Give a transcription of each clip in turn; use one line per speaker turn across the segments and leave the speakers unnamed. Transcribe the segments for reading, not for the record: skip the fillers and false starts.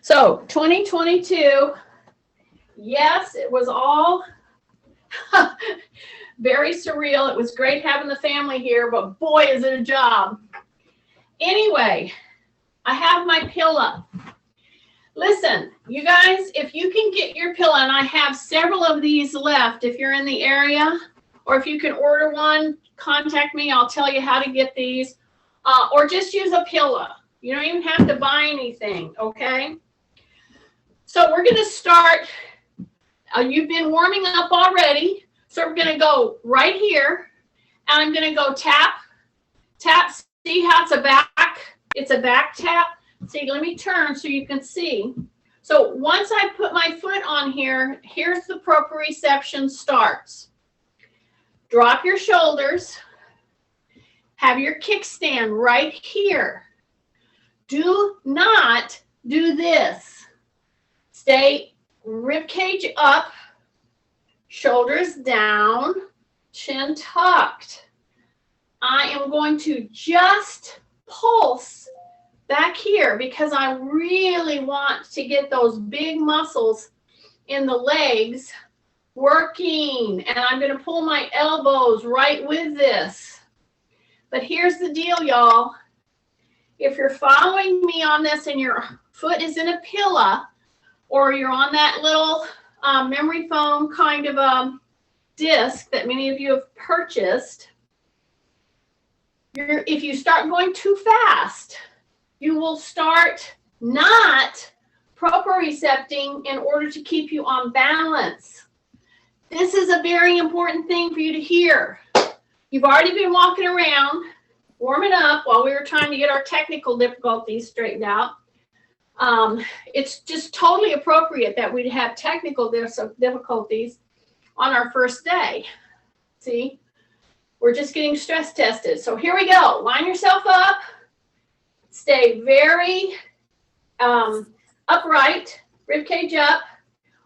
So 2022, yes, it was all very surreal. It was great having the family here, but boy, is it a job. Anyway, I have my pillow. Listen, you guys, if you can get your pillow, and I have several of these left if you're in the area, or if you can order one, contact me. I'll tell you how to get these, or just use a pillow. You don't even have to buy anything, okay? So we're going to start. You've been warming up already, so we're going to go right here, and I'm going to go tap, tap. See how it's a back tap. See, let me turn so you can see. So once I put my foot on here, here's the proprioception starts. Drop your shoulders. Have your kickstand right here. Do not do this. Stay rib cage up, shoulders down, chin tucked. I am going to just pulse back here because I really want to get those big muscles in the legs working. And I'm going to pull my elbows right with this. But here's the deal, y'all. If you're following me on this and your foot is in a pillow, or you're on that little memory foam kind of disc that many of you have purchased, if you start going too fast, you will start not propriocepting in order to keep you on balance. This is a very important thing for you to hear. You've already been walking around, warming up while we were trying to get our technical difficulties straightened out. It's just totally appropriate that we'd have technical difficulties on our first day. See? We're just getting stress tested. So here we go. Line yourself up. Stay very upright, rib cage up.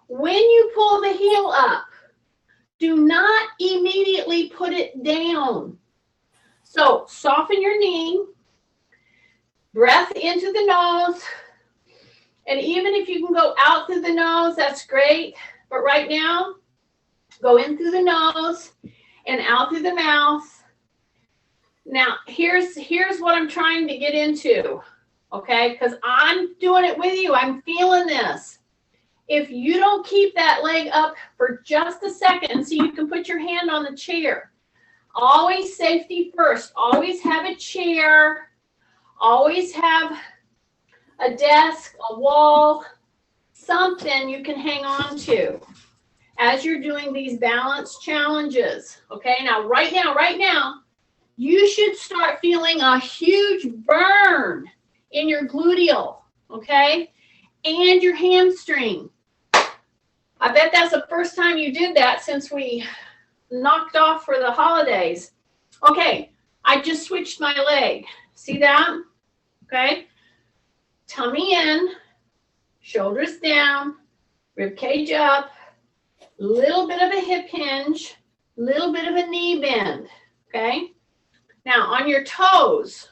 When you pull the heel up, do not immediately put it down. So soften your knee, breath into the nose, and even if you can go out through the nose, that's great. But right now, go in through the nose and out through the mouth. Now, here's what I'm trying to get into, okay? Because I'm doing it with you. I'm feeling this. If you don't keep that leg up for just a second, so you can put your hand on the chair. Always safety first. Always have a chair. Always have a desk, a wall, something you can hang on to as you're doing these balance challenges. Okay, now, right now, you should start feeling a huge burn in your gluteal, okay, and your hamstring. I bet that's the first time you did that since we knocked off for the holidays. Okay, I just switched my leg. See that? Okay, tummy in, shoulders down, rib cage up, little bit of a hip hinge, little bit of a knee bend, okay? Now, on your toes,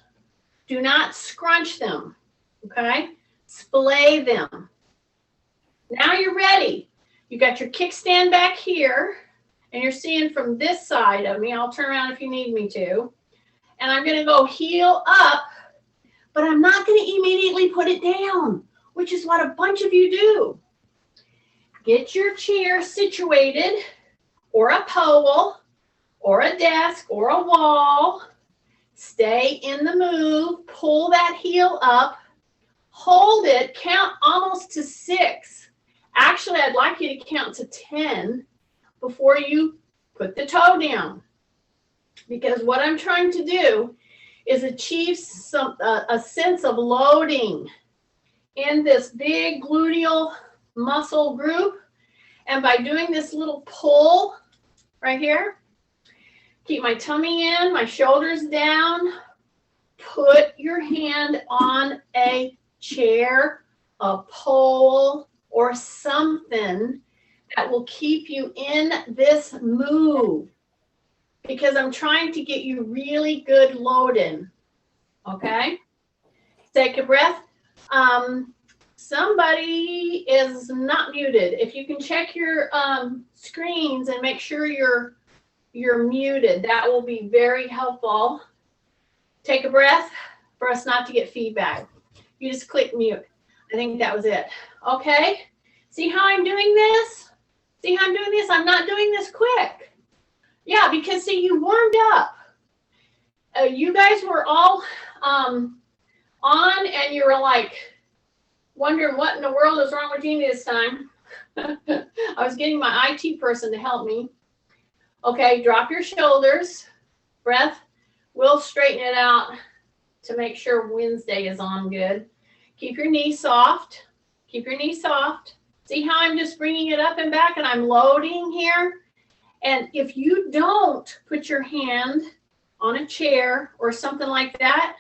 do not scrunch them, okay? Splay them. Now you're ready. You got your kickstand back here, and you're seeing from this side of me. I'll turn around if you need me to. And I'm going to go heel up, but I'm not going to immediately put it down, which is what a bunch of you do. Get your chair situated, or a pole, or a desk, or a wall. Stay in the move. Pull that heel up. Hold it. Count almost to 6. Actually, I'd like you to count to 10 before you put the toe down. Because what I'm trying to do is achieve a sense of loading in this big gluteal muscle group. And by doing this little pull right here, keep my tummy in, my shoulders down, put your hand on a chair, a pole, or something that will keep you in this move, because I'm trying to get you really good loading, okay? Take a breath. Somebody is not muted. If you can check your screens and make sure you're muted, that will be very helpful. Take a breath for us not to get feedback. You just click mute. I think that was it. Okay. See how I'm doing this? See how I'm doing this? I'm not doing this quick. Yeah, because see, you warmed up. You guys were all on, and you were like wondering what in the world is wrong with Jeannie this time. I was getting my IT person to help me. Okay, drop your shoulders. Breath. We'll straighten it out to make sure Wednesday is on good. Keep your knee soft. Keep your knee soft. See how I'm just bringing it up and back and I'm loading here? And if you don't put your hand on a chair or something like that,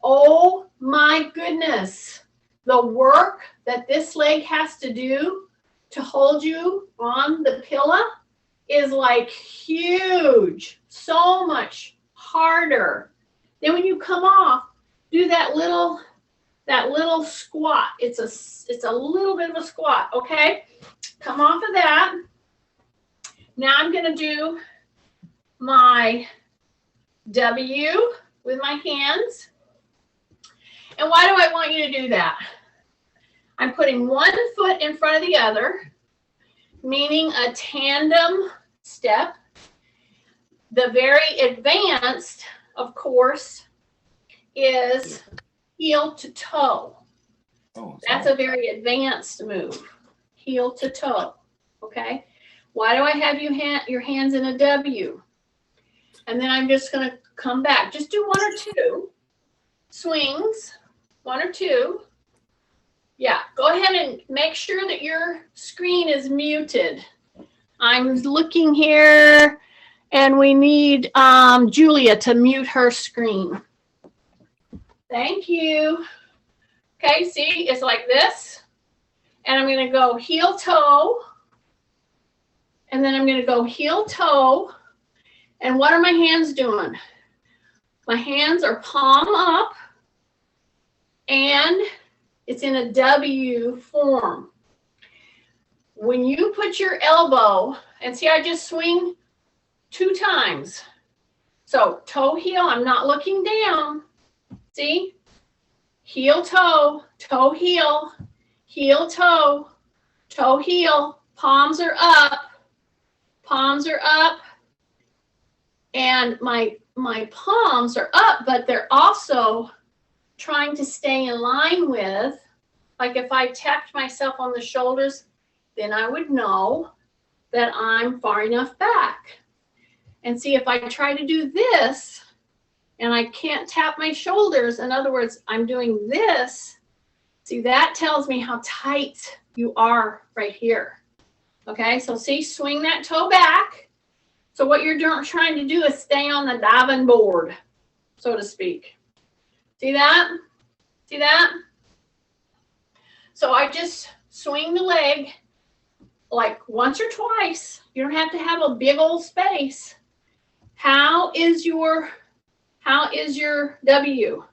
oh my goodness, the work that this leg has to do to hold you on the pillow is like huge, so much harder. Then when you come off, do that little squat. It's a little bit of a squat, okay? Come off of that. Now I'm going to do my W with my hands. And why do I want you to do that? I'm putting one foot in front of the other, meaning a tandem step. The very advanced, of course, is heel to toe. Oh, that's a very advanced move. Heel to toe. Okay. Why do I have your hands in a W? And then I'm just going to come back. Just do one or two swings. One or two. Yeah. Go ahead and make sure that your screen is muted. I'm looking here, and we need Julia to mute her screen. Thank you. Okay, see, it's like this. And I'm going to go heel toe. And then I'm going to go heel toe. And what are my hands doing? My hands are palm up. And it's in a W form. When you put your elbow, and see, I just swing 2 times. So toe, heel, I'm not looking down. See? Heel, toe, toe, heel, heel, toe, toe, heel. Palms are up. Palms are up. And my palms are up, but they're also trying to stay in line with, like if I tapped myself on the shoulders, then I would know that I'm far enough back. And see, if I try to do this and I can't tap my shoulders, in other words, I'm doing this, see, that tells me how tight you are right here. Okay, so see, swing that toe back. So what you're trying to do is stay on the diving board, so to speak. See that? See that? So I just swing the leg like once or twice. You don't have to have a big old space. How is your W?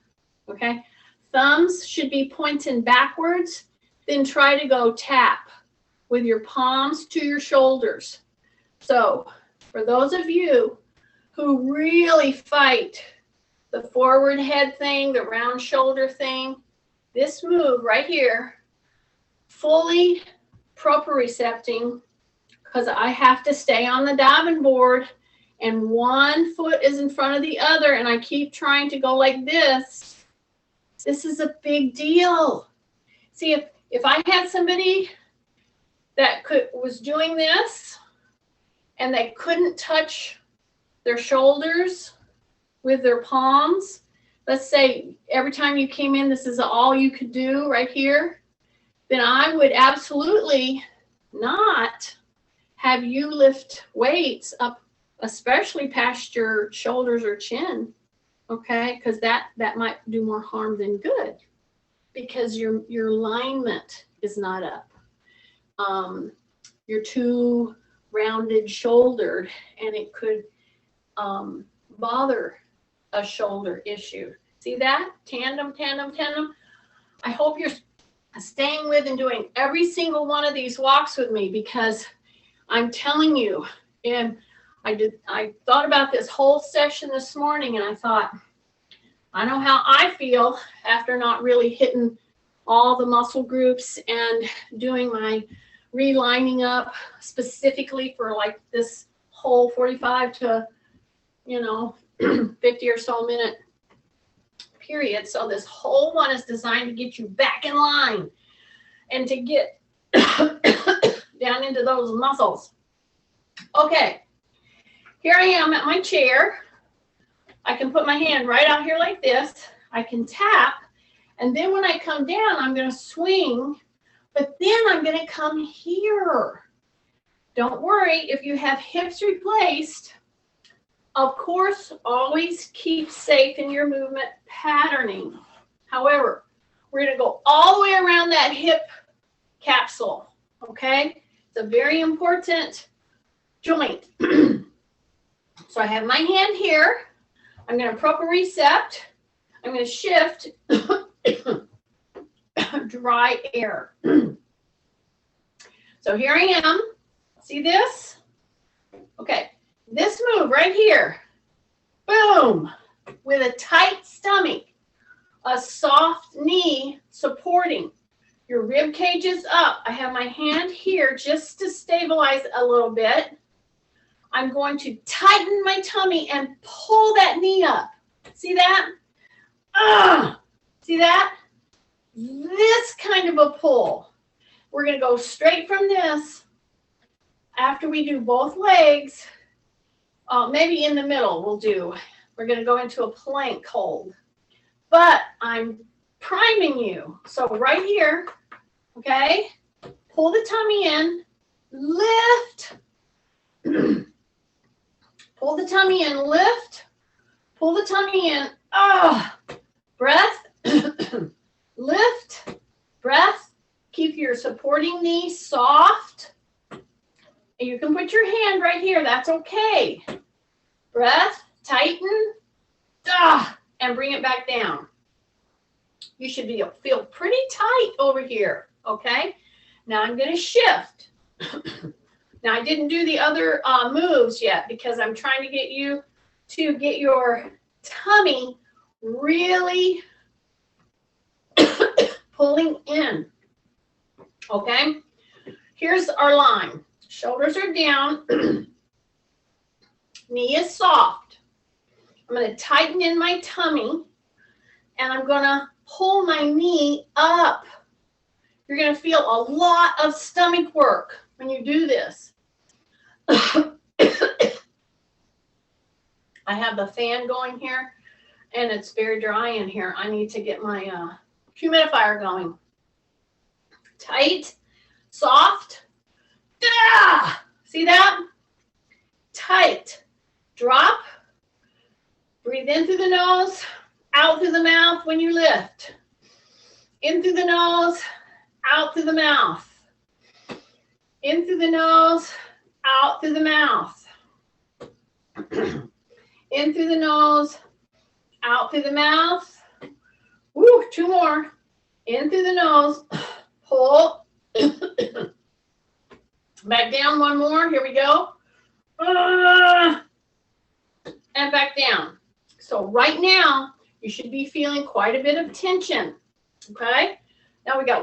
Okay. Thumbs should be pointing backwards. Then try to go tap with your palms to your shoulders. So for those of you who really fight the forward head thing, the round shoulder thing, this move right here, fully propriocepting, because I have to stay on the diving board and one foot is in front of the other and I keep trying to go like this. This is a big deal. See, if I had somebody that was doing this and they couldn't touch their shoulders with their palms, let's say every time you came in, this is all you could do right here, then I would absolutely not have you lift weights up, especially past your shoulders or chin, okay? Because that might do more harm than good because your alignment is not up. You're too rounded shouldered and it could bother a shoulder issue. See that? Tandem, tandem, tandem. I hope you're staying with and doing every single one of these walks with me, because I'm telling you, and I thought about this whole session this morning, and I thought, I know how I feel after not really hitting all the muscle groups and doing my relining up specifically for like this whole 45 to 50 or so minute period. So this whole one is designed to get you back in line and to get down into those muscles. Okay, here I am at my chair. I can put my hand right out here like this. I can tap, and then when I come down, I'm going to swing, but then I'm going to come here. Don't worry if you have hips replaced. Of course, always keep safe in your movement patterning. However, we're going to go all the way around that hip capsule, okay? It's a very important joint. So I have my hand here. I'm going to propriocept. I'm going to shift dry air. So here I am. See this? Okay. This move right here, boom, with a tight stomach, a soft knee supporting. Your rib cage is up. I have my hand here just to stabilize a little bit. I'm going to tighten my tummy and pull that knee up. See that? See that? This kind of a pull. We're going to go straight from this after we do both legs. Maybe in the middle we're going to go into a plank hold. But I'm priming you. So right here, okay, pull the tummy in, lift. Pull the tummy in, lift. Pull the tummy in, breath, lift, breath. Keep your supporting knee soft. And you can put your hand right here, that's okay. Breath, tighten, and bring it back down. You should feel pretty tight over here, okay? Now I'm going to shift. Now I didn't do the other moves yet because I'm trying to get you to get your tummy really pulling in, okay? Here's our line. Shoulders are down. Knee is soft. I'm going to tighten in my tummy, and I'm going to pull my knee up. You're going to feel a lot of stomach work when you do this. I have the fan going here, and it's very dry in here. I need to get my humidifier going. Tight, soft. See that? Tight. Drop. Breathe in through the nose, out through the mouth when you lift. In through the nose, out through the mouth. In through the nose, out through the mouth. In through the nose, out through the mouth. Woo, 2 more. In through the nose, pull. Back down 1 more. Here we go. And back down. So right now, you should be feeling quite a bit of tension. Okay? Now we got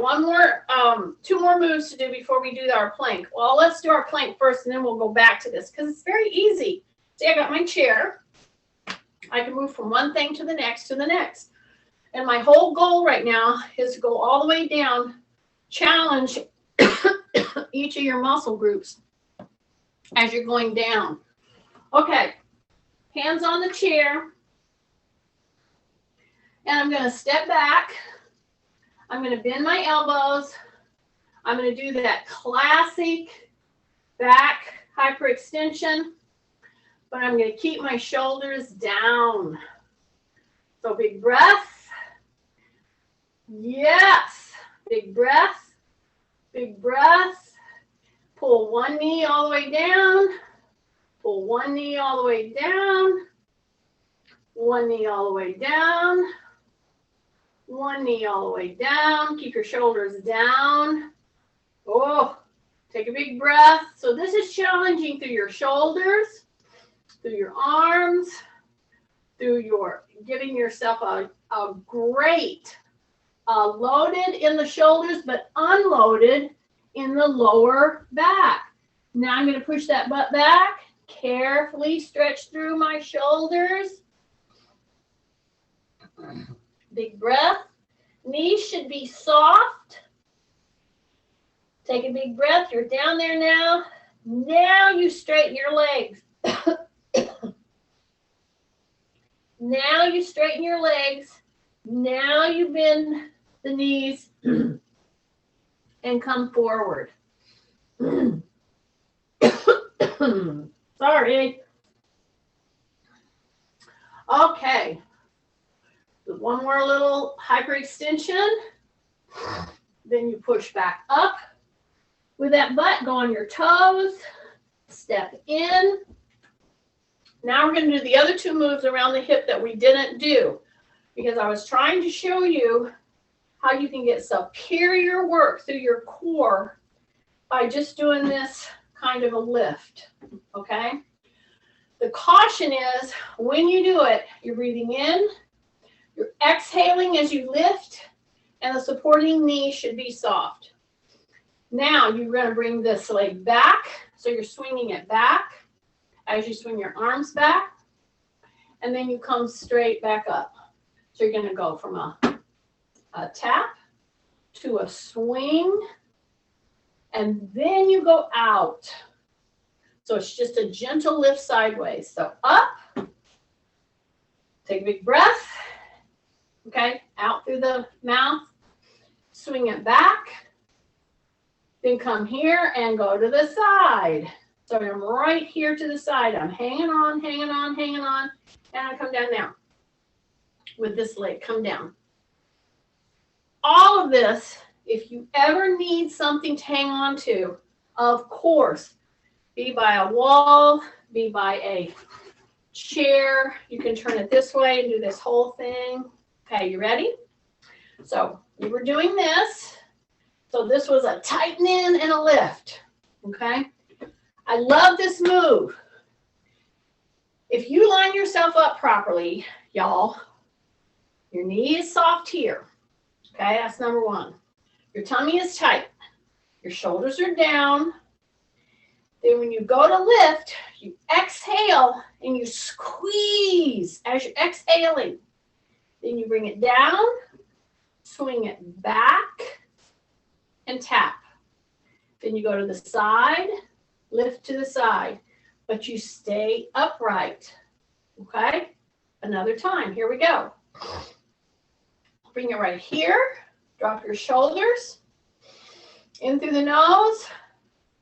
2 more moves to do before we do our plank. Well, let's do our plank first, and then we'll go back to this because it's very easy. See, I got my chair. I can move from one thing to the next. And my whole goal right now is to go all the way down, challenge each of your muscle groups as you're going down. Okay, hands on the chair. And I'm going to step back. I'm going to bend my elbows. I'm going to do that classic back hyperextension, but I'm going to keep my shoulders down. So big breath. Yes. Big breath. Big breath. Pull one knee all the way down. Pull one knee all the way down. One knee all the way down. One knee all the way down. Keep your shoulders down. Oh, take a big breath. So this is challenging through your shoulders, through your arms, through your giving yourself a great loaded in the shoulders, but unloaded in the lower back. Now I'm going to push that butt back. Carefully stretch through my shoulders. Big breath. Knees should be soft. Take a big breath. You're down there now. Now you straighten your legs. Now you straighten your legs. Now you bend the knees and come forward. Sorry. Okay. One more little hyperextension. Then you push back up. With that butt, go on your toes. Step in. Now we're going to do the other two moves around the hip that we didn't do, because I was trying to show you how you can get superior work through your core by just doing this kind of a lift, okay? The caution is when you do it, you're breathing in, you're exhaling as you lift, and the supporting knee should be soft. Now you're going to bring this leg back, so you're swinging it back as you swing your arms back, and then you come straight back up. So you're going to go from a tap to a swing, and then you go out. So it's just a gentle lift sideways. So up, take a big breath, okay, out through the mouth, swing it back, then come here and go to the side. So I'm right here to the side. I'm hanging on, hanging on, hanging on, and I come down now with this leg, come down. All of this, if you ever need something to hang on to, of course, be by a wall, be by a chair. You can turn it this way and do this whole thing. Okay, you ready? So we were doing this. So this was a tighten in and a lift, okay? I love this move. If you line yourself up properly, y'all, your knee is soft here, okay? That's number one. Your tummy is tight. Your shoulders are down. Then when you go to lift, you exhale and you squeeze as you're exhaling. Then you bring it down, swing it back, and tap. Then you go to the side, lift to the side, but you stay upright, okay? Another time, here we go. Bring it right here, drop your shoulders, in through the nose,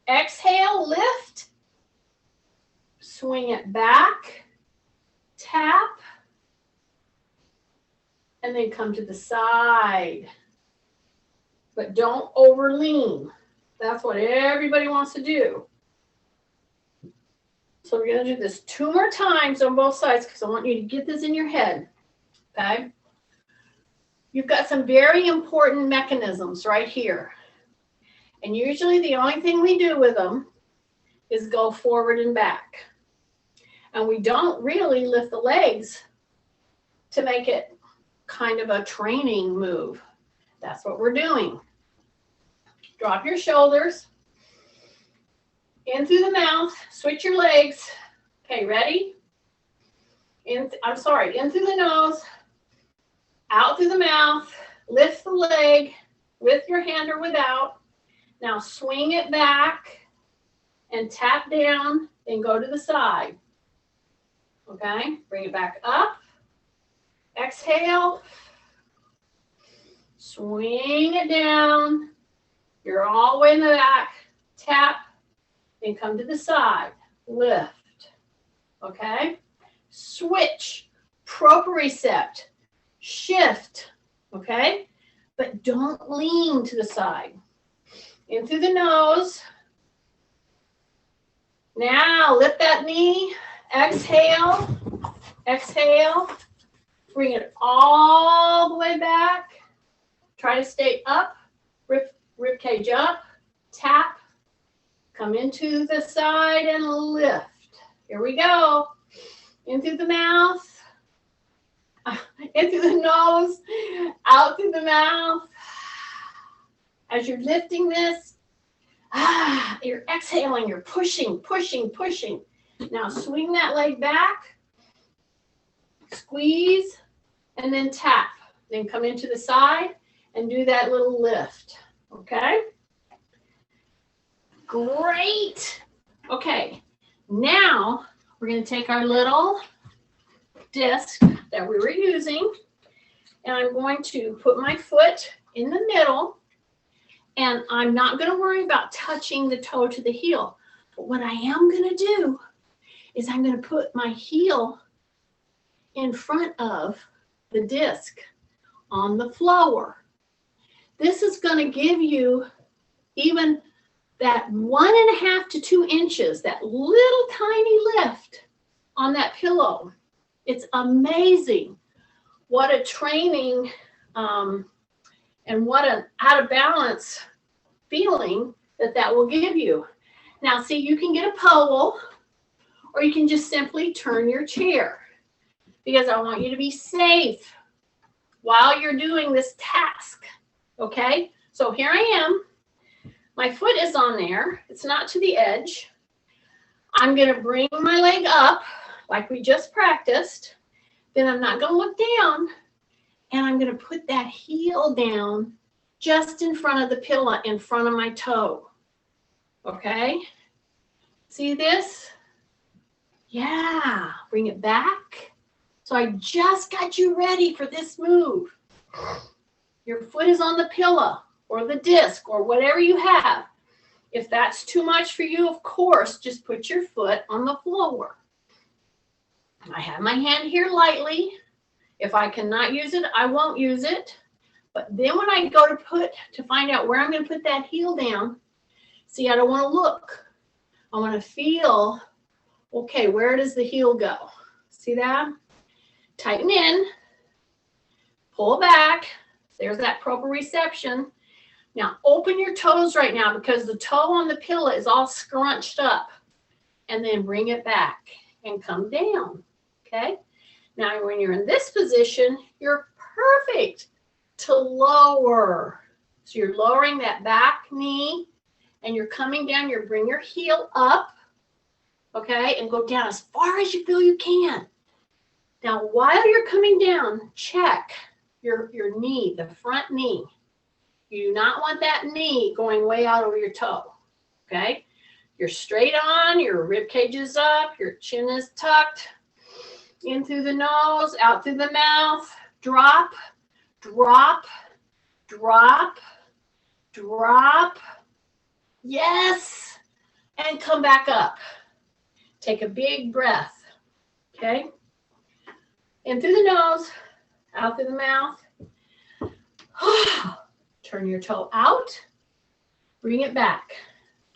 exhale, lift, swing it back, tap, and then come to the side. But don't over lean. That's what everybody wants to do. So we're going to do this 2 more times on both sides because I want you to get this in your head, okay? You've got some very important mechanisms right here. And usually the only thing we do with them is go forward and back. And we don't really lift the legs to make it kind of a training move. That's what we're doing. Drop your shoulders. In through the mouth. Switch your legs. Okay, ready? In through the nose. Out through the mouth. Lift the leg with your hand or without. Now swing it back and tap down and go to the side. Okay, bring it back up. Exhale. Swing it down. You're all the way in the back. Tap and come to the side. Lift. Okay, switch. Propriocept. Shift. Okay, but don't lean to the side. In through the nose. Now lift that knee. Exhale. Exhale. Bring it all the way back. Try to stay up, rib cage up, tap, come into the side and lift. Here we go. In through the mouth, in through the nose, out through the mouth. As you're lifting this, you're exhaling, you're pushing, pushing, pushing. Now swing that leg back, squeeze, and then tap. Then come into the side and do that little lift, okay? Great. Okay, now we're going to take our little disc that we were using, and I'm going to put my foot in the middle, and I'm not going to worry about touching the toe to the heel. But what I am going to do is I'm going to put my heel in front of the disc on the floor. This is going to give you even that 1.5 to 2 inches, that little tiny lift on that pillow. It's amazing what a training and what an out of balance feeling that will give you. Now, see, you can get a pole, or you can just simply turn your chair, because I want you to be safe while you're doing this task, okay? So here I am. My foot is on there. It's not to the edge. I'm going to bring my leg up like we just practiced. Then I'm not going to look down, and I'm going to put that heel down just in front of the pillow, in front of my toe, okay? See this? Yeah, bring it back. So I just got you ready for this move. Your foot is on the pillow or the disc or whatever you have. If that's too much for you, of course, just put your foot on the floor. I have my hand here lightly. If I cannot use it, I won't use it. But then when I go to find out where I'm going to put that heel down, see, I don't want to look. I want to feel, okay, where does the heel go? See that? Tighten in, pull back. There's that proprioception. Now open your toes right now, because the toe on the pillow is all scrunched up. And then bring it back and come down, okay? Now when you're in this position, you're perfect to lower. So you're lowering that back knee and you're coming down. You bring your heel up, okay, and go down as far as you feel you can. Now, while you're coming down, check your knee, the front knee. You do not want that knee going way out over your toe, okay? You're straight on, your rib cage is up, your chin is tucked, in through the nose, out through the mouth, drop, drop, drop, drop. Yes, and come back up. Take a big breath, okay? In through the nose, out through the mouth. Turn your toe out, bring it back.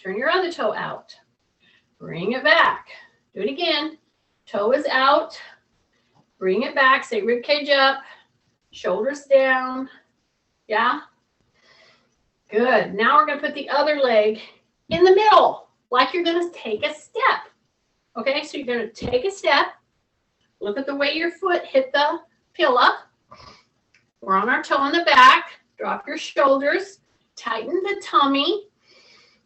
Turn your other toe out, bring it back. Do it again. Toe is out, bring it back. Say rib cage up, shoulders down. Yeah? Good. Now we're going to put the other leg in the middle, like you're going to take a step. Okay, so you're going to take a step. Look at the way your foot hit the pillow. We're on our toe in the back. Drop your shoulders. Tighten the tummy.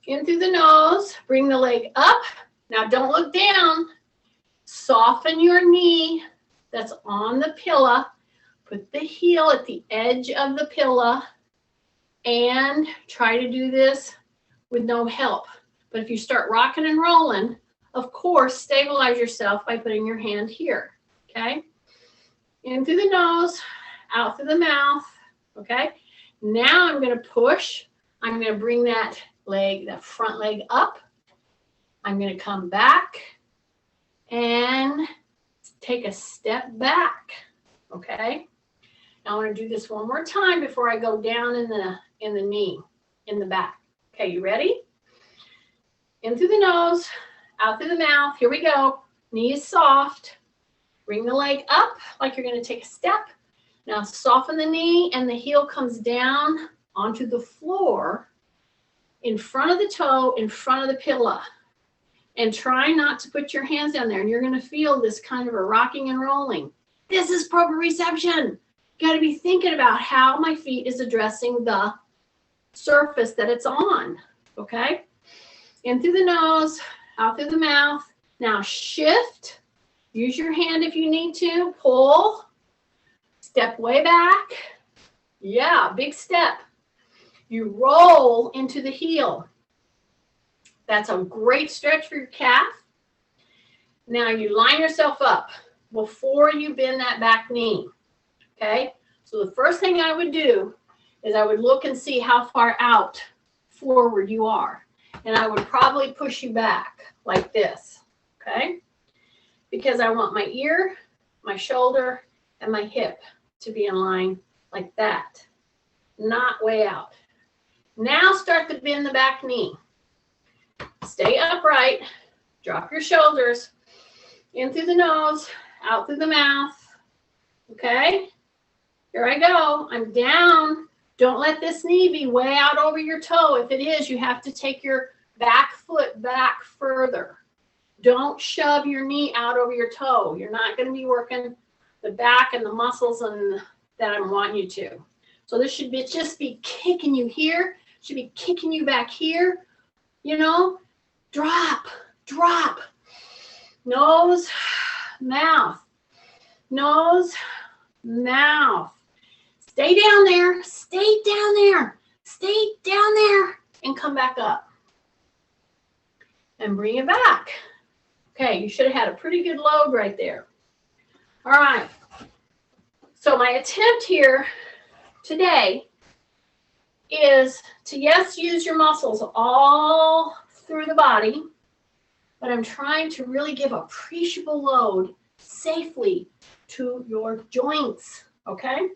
In through the nose. Bring the leg up. Now don't look down. Soften your knee that's on the pillow. Put the heel at the edge of the pillow. And try to do this with no help. But if you start rocking and rolling, of course, stabilize yourself by putting your hand here. Okay? In through the nose, out through the mouth. Okay? Now I'm going to push. I'm going to bring that leg, that front leg up. I'm going to come back and take a step back. Okay? Now I want to do this one more time before I go down in the knee, in the back. Okay, you ready? In through the nose, out through the mouth. Here we go. Knee is soft. Bring the leg up like you're going to take a step. Now soften the knee and the heel comes down onto the floor in front of the toe, in front of the pillow. And try not to put your hands down there. And you're going to feel this kind of a rocking and rolling. This is proprioception. You got to be thinking about how my feet is addressing the surface that it's on. Okay? In through the nose, out through the mouth. Now shift. Use your hand if you need to. Pull. Step way back. Yeah, big step. You roll into the heel. That's a great stretch for your calf. Now you line yourself up before you bend that back knee. Okay? So the first thing I would do is I would look and see how far out forward you are. And I would probably push you back like this. Okay? Because I want my ear, my shoulder, and my hip to be in line like that. Not way out. Now start to bend the back knee. Stay upright. Drop your shoulders. In through the nose, out through the mouth. Okay? Here I go. I'm down. Don't let this knee be way out over your toe. If it is, you have to take your back foot back further. Don't shove your knee out over your toe. You're not going to be working the back and the muscles that I want you to. So this should be just be kicking you here. Should be kicking you back here. You know, drop, drop. Nose, mouth. Nose, mouth. Stay down there. Stay down there. Stay down there. And come back up. And bring it back. Okay, you should have had a pretty good load right there. All right. So my attempt here today is to, yes, use your muscles all through the body, but I'm trying to really give appreciable load safely to your joints, okay?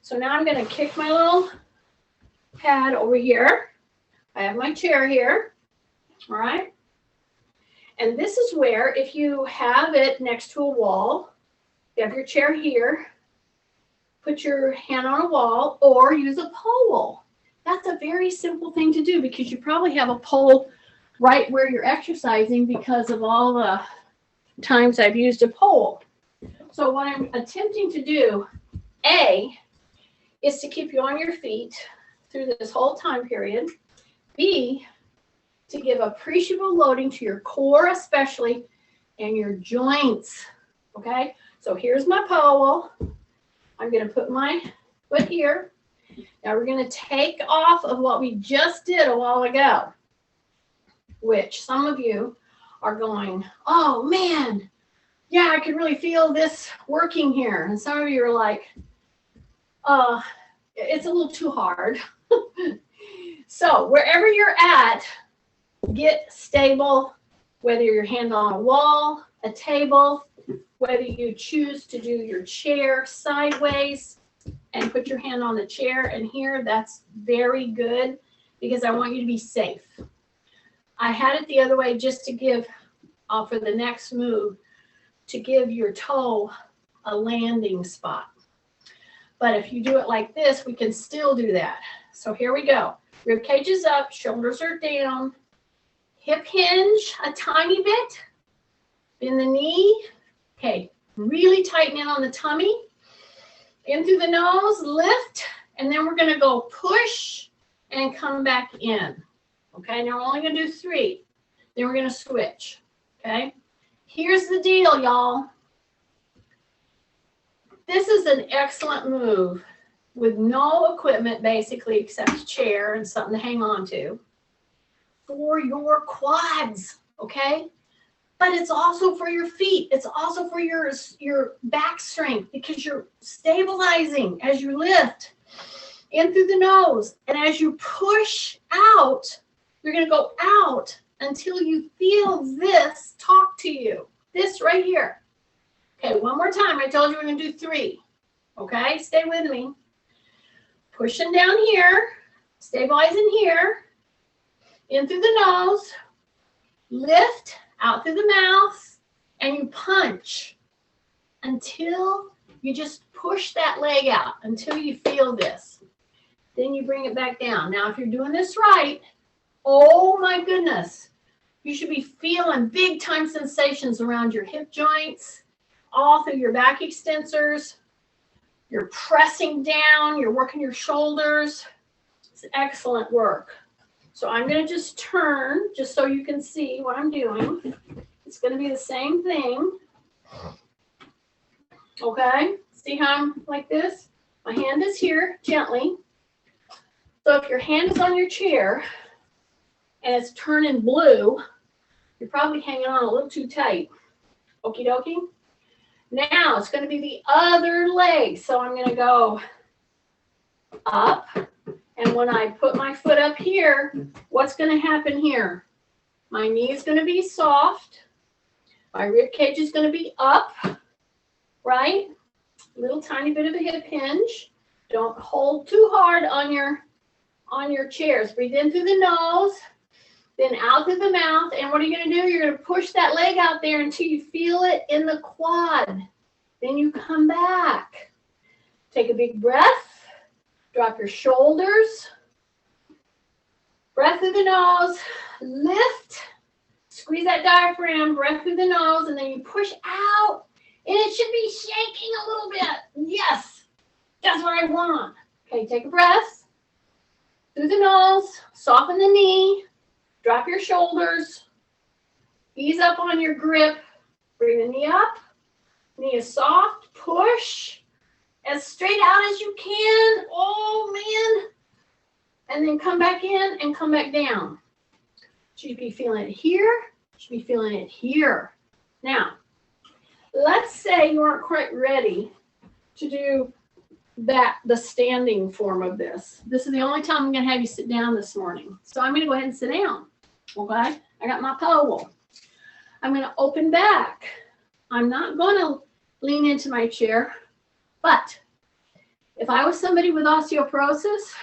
So now I'm going to kick my little pad over here. I have my chair here, all right? And this is where, if you have it next to a wall, you have your chair here, put your hand on a wall or use a pole. That's a very simple thing to do because you probably have a pole right where you're exercising because of all the times I've used a pole. So what I'm attempting to do, A, is to keep you on your feet through this whole time period. B, to give appreciable loading to your core especially and your joints, okay? So here's my pole. I'm going to put my foot here. Now we're going to take off of what we just did a while ago, which some of you are going, oh man, yeah, I can really feel this working here. And some of you are like, it's a little too hard. So wherever you're at, get stable, whether your hand on a wall, a table, whether you choose to do your chair sideways and put your hand on the chair and here, that's very good because I want you to be safe. I had it the other way just to give, for the next move, to give your toe a landing spot. But if you do it like this, we can still do that. So here we go. Rib cage is up, shoulders are down, hip hinge a tiny bit, bend the knee. Okay, really tighten in on the tummy. In through the nose, lift, and then we're going to go push and come back in. Okay, now we're only going to do 3. Then we're going to switch. Okay, here's the deal, y'all. This is an excellent move with no equipment basically except a chair and something to hang on to for your quads, okay? But it's also for your feet. It's also for your back strength because you're stabilizing as you lift in through the nose. And as you push out, you're going to go out until you feel this talk to you. This right here. Okay, one more time. I told you we're going to do 3. Okay, stay with me. Pushing down here, stabilizing here, in through the nose, lift, out through the mouth, and you punch. until you just push that leg out until you feel this. Then you bring it back down. Now, if you're doing this right, oh my goodness, you should be feeling big time sensations around your hip joints, all through your back extensors. You're pressing down, you're working your shoulders. It's excellent work. So I'm going to just turn just so you can see what I'm doing. It's going to be the same thing. Okay, see how I'm like this? My hand is here, gently. So if your hand is on your chair and it's turning blue, you're probably hanging on a little too tight. Okie dokie. Now it's going to be the other leg. So I'm going to go up. And when I put my foot up here, what's going to happen here? My knee is going to be soft. My rib cage is going to be up. Right? Little tiny bit of a hip hinge. Don't hold too hard on your chairs. Breathe in through the nose, then out through the mouth. And what are you going to do? You're going to push that leg out there until you feel it in the quad. Then you come back. Take a big breath. Drop your shoulders. Breath through the nose. Lift. Squeeze that diaphragm. Breath through the nose. And then you push out. And it should be shaking a little bit. Yes, that's what I want. Okay, take a breath. Through the nose, soften the knee, drop your shoulders, ease up on your grip, bring the knee up, knee is soft, push as straight out as you can. Oh man. And then come back in and come back down. Should be feeling it here, should be feeling it here. Now, let's say you aren't quite ready to do the standing form of this. This is the only time I'm going to have you sit down this morning. So I'm going to go ahead and sit down. Okay? I got my pole. I'm going to open back. I'm not going to lean into my chair, but if I was somebody with osteoporosis,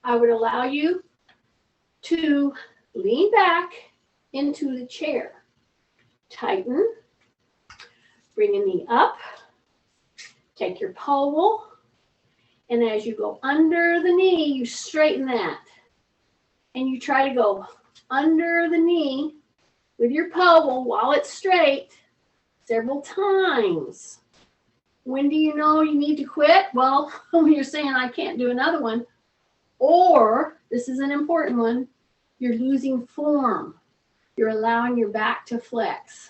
I would allow you to lean back into the chair. Tighten. Bring your knee up. Take your pole. And as you go under the knee, you straighten that. And you try to go under the knee with your pole while it's straight several times. When do you know you need to quit? Well, when you're saying I can't do another one. Or, this is an important one, you're losing form. You're allowing your back to flex.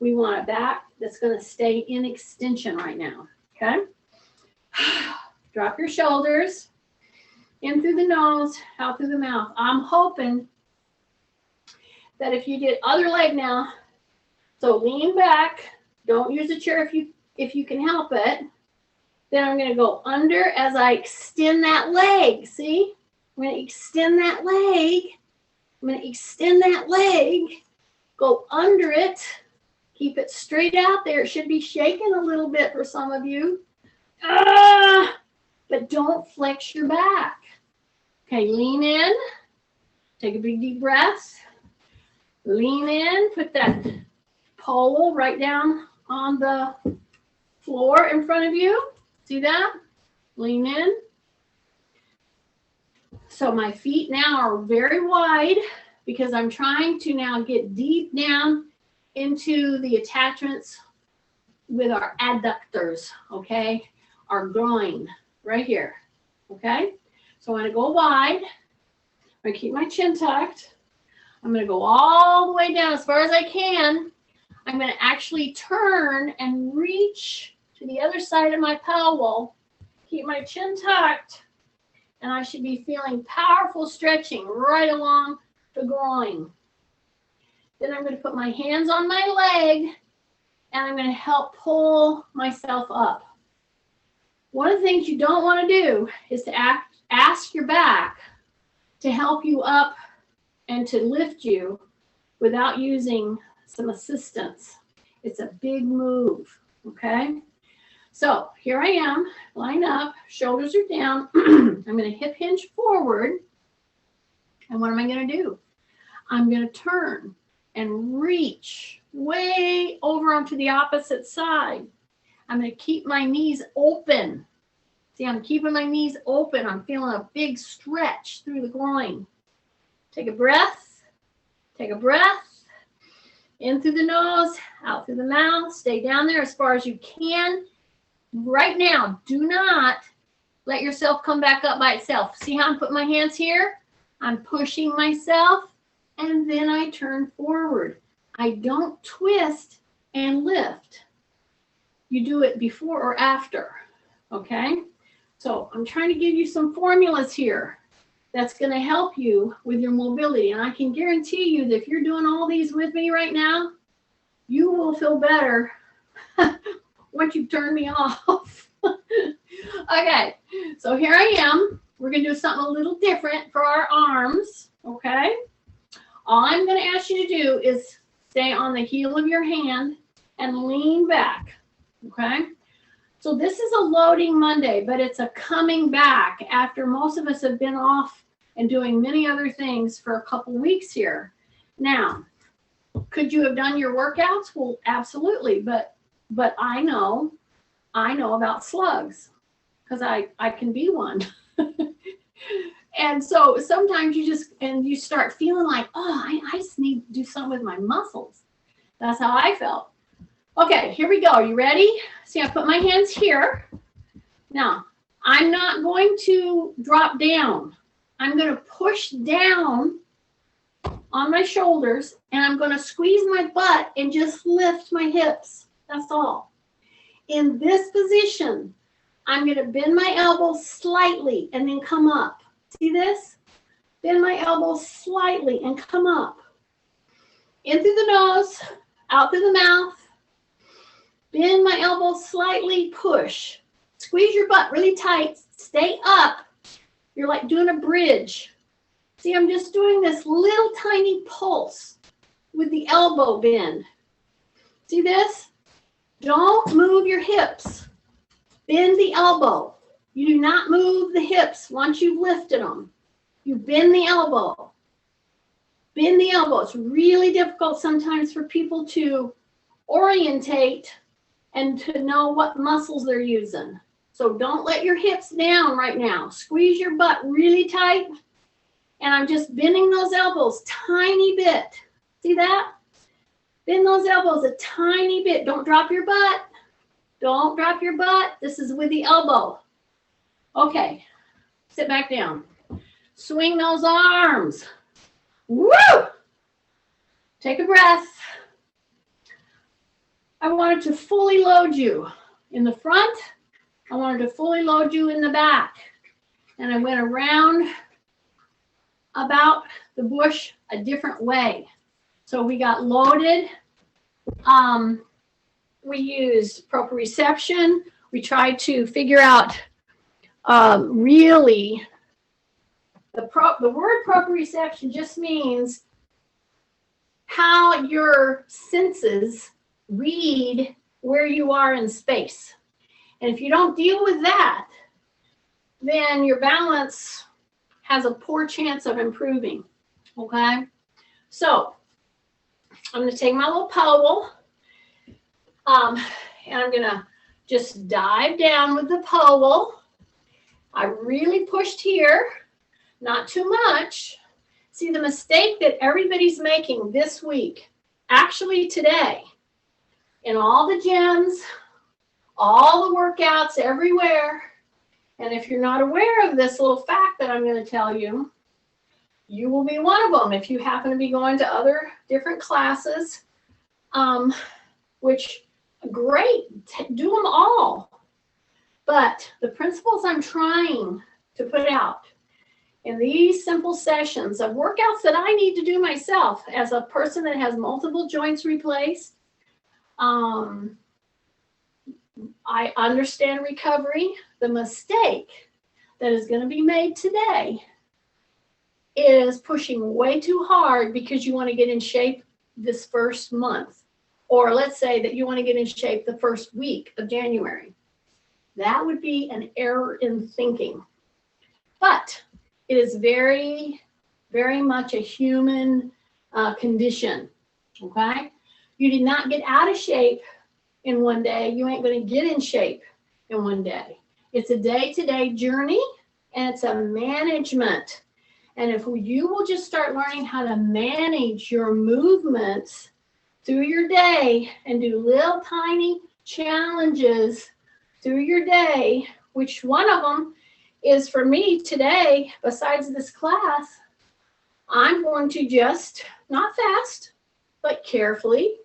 We want a back that's going to stay in extension right now. Okay? Drop your shoulders, in through the nose, out through the mouth. I'm hoping that if you did other leg now, so lean back, don't use a chair if you can help it. Then I'm going to go under as I extend that leg. See? I'm going to extend that leg. I'm going to extend that leg, go under it, keep it straight out there. It should be shaking a little bit for some of you. But don't flex your back. Okay, lean in. Take a big deep breath. Lean in. Put that pole right down on the floor in front of you. See that? Lean in. So my feet now are very wide because I'm trying to now get deep down into the attachments with our adductors, okay? Our groin. Right here, okay? So I'm going to go wide. I'm going to keep my chin tucked. I'm going to go all the way down as far as I can. I'm going to actually turn and reach to the other side of my pole. Keep my chin tucked. And I should be feeling powerful stretching right along the groin. Then I'm going to put my hands on my leg. And I'm going to help pull myself up. One of the things you don't want to do is to ask your back to help you up and to lift you without using some assistance. It's a big move, okay? So here I am, line up, shoulders are down. I'm going to hip hinge forward. And what am I going to do? I'm going to turn and reach way over onto the opposite side. I'm going to keep my knees open. See, I'm keeping my knees open. I'm feeling a big stretch through the groin. Take a breath. Take a breath. In through the nose, out through the mouth. Stay down there as far as you can. Right now, do not let yourself come back up by itself. See how I'm putting my hands here? I'm pushing myself, and then I turn forward. I don't twist and lift. You do it before or after, okay? So I'm trying to give you some formulas here that's going to help you with your mobility. And I can guarantee you that if you're doing all these with me right now, you will feel better once you turn me off. Okay, so here I am. We're going to do something a little different for our arms, okay? All I'm going to ask you to do is stay on the heel of your hand and lean back, okay? So this is a loading Monday, but it's a coming back after most of us have been off and doing many other things for a couple weeks here. Now, could you have done your workouts? Well, absolutely, but I know about slugs because I can be one. And so sometimes you start feeling like, oh, I just need to do something with my muscles. That's how I felt. Okay, here we go. Are you ready? See, I put my hands here. Now, I'm not going to drop down. I'm going to push down on my shoulders, and I'm going to squeeze my butt and just lift my hips. That's all. In this position, I'm going to bend my elbows slightly and then come up. See this? Bend my elbows slightly and come up. In through the nose, out through the mouth. Bend my elbows slightly, push. Squeeze your butt really tight. Stay up. You're like doing a bridge. See, I'm just doing this little tiny pulse with the elbow bend. See this? Don't move your hips. Bend the elbow. You do not move the hips once you've lifted them. You bend the elbow. Bend the elbow. It's really difficult sometimes for people to orientate and to know what muscles they're using. So don't let your hips down right now. Squeeze your butt really tight. And I'm just bending those elbows tiny bit. See that? Bend those elbows a tiny bit. Don't drop your butt. Don't drop your butt. This is with the elbow. Okay, sit back down. Swing those arms. Woo! Take a breath. I wanted to fully load you in the front. I wanted to fully load you in the back. And I went around about the bush a different way. So we got loaded. We used proprioception. We tried to figure out really, the word proprioception just means how your senses read where you are in space. And if you don't deal with that, then your balance has a poor chance of improving, okay? So I'm going to take my little pole, and I'm going to just dive down with the pole. I really pushed here, not too much. See, the mistake that everybody's making this week, actually today, in all the gyms, all the workouts everywhere, and if you're not aware of this little fact that I'm going to tell you, you will be one of them if you happen to be going to other different classes, which great, do them all. But the principles I'm trying to put out in these simple sessions of workouts that I need to do myself as a person that has multiple joints replaced, I understand recovery. The mistake that is going to be made today is pushing way too hard because you want to get in shape this first month. Or let's say that you want to get in shape the first week of January. That would be an error in thinking. But it is very, very much a human condition, okay? You did not get out of shape in one day. You ain't going to get in shape in one day. It's a day-to-day journey, and it's a management. And if you will just start learning how to manage your movements through your day and do little tiny challenges through your day, which one of them is for me today, besides this class, I'm going to just, not fast, but carefully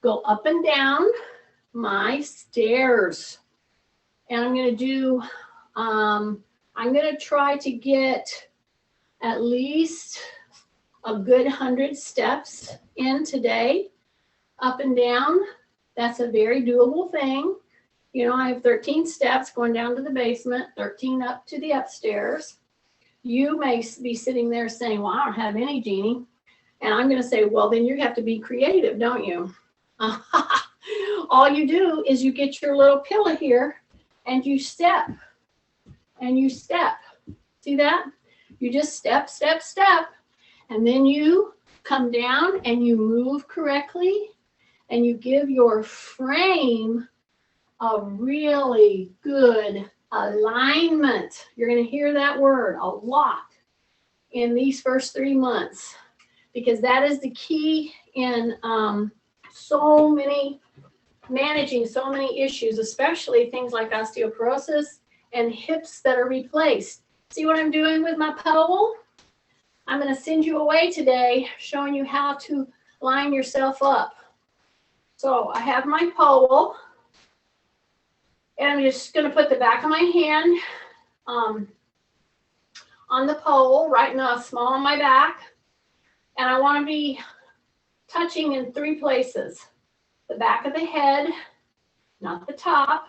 go up and down my stairs. And I'm going to do, I'm going to try to get at least a good 100 steps in today, up and down. That's a very doable thing. You know, I have 13 steps going down to the basement, 13 up to the upstairs. You may be sitting there saying, well, I don't have any, Jeannie. And I'm going to say, well, then you have to be creative, don't you? All you do is you get your little pillow here and you step and you step. See that? You just step, step, step. And then you come down and you move correctly and you give your frame a really good alignment. You're going to hear that word a lot in these first 3 months, because that is the key in managing so many issues, especially things like osteoporosis and hips that are replaced. See what I'm doing with my pole? I'm going to send you away today showing you how to line yourself up. So I have my pole. And I'm just going to put the back of my hand on the pole, right now, small on my back. And I want to be touching in 3 places. The back of the head, not the top,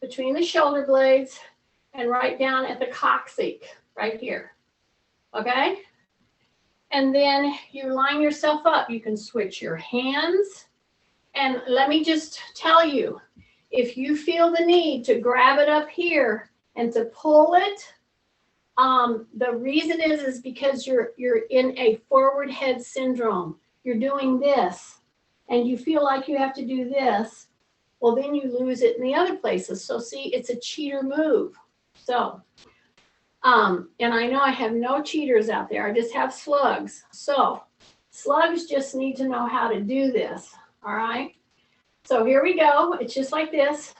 between the shoulder blades, and right down at the coccyx, right here. Okay? And then you line yourself up. You can switch your hands. And let me just tell you, if you feel the need to grab it up here and to pull it, the reason is because you're in a forward head syndrome. You're doing this, and you feel like you have to do this. Well, then you lose it in the other places. So see, it's a cheater move. So, and I know I have no cheaters out there. I just have slugs. So slugs just need to know how to do this. All right. So here we go. It's just like this.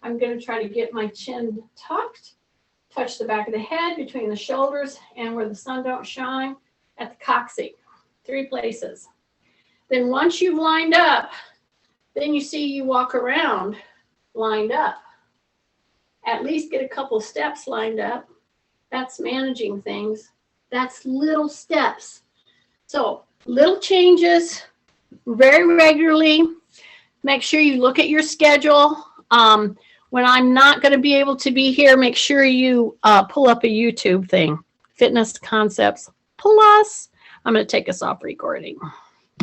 I'm going to try to get my chin tucked, touch the back of the head between the shoulders and where the sun don't shine at the coccyx. 3 places. Then once you've lined up, then you see you walk around lined up. At least get a couple steps lined up. That's managing things. That's little steps. So little changes very regularly. Make sure you look at your schedule. When I'm not going to be able to be here, make sure you pull up a YouTube thing. Fitness Concepts Plus. I'm going to take us off recording.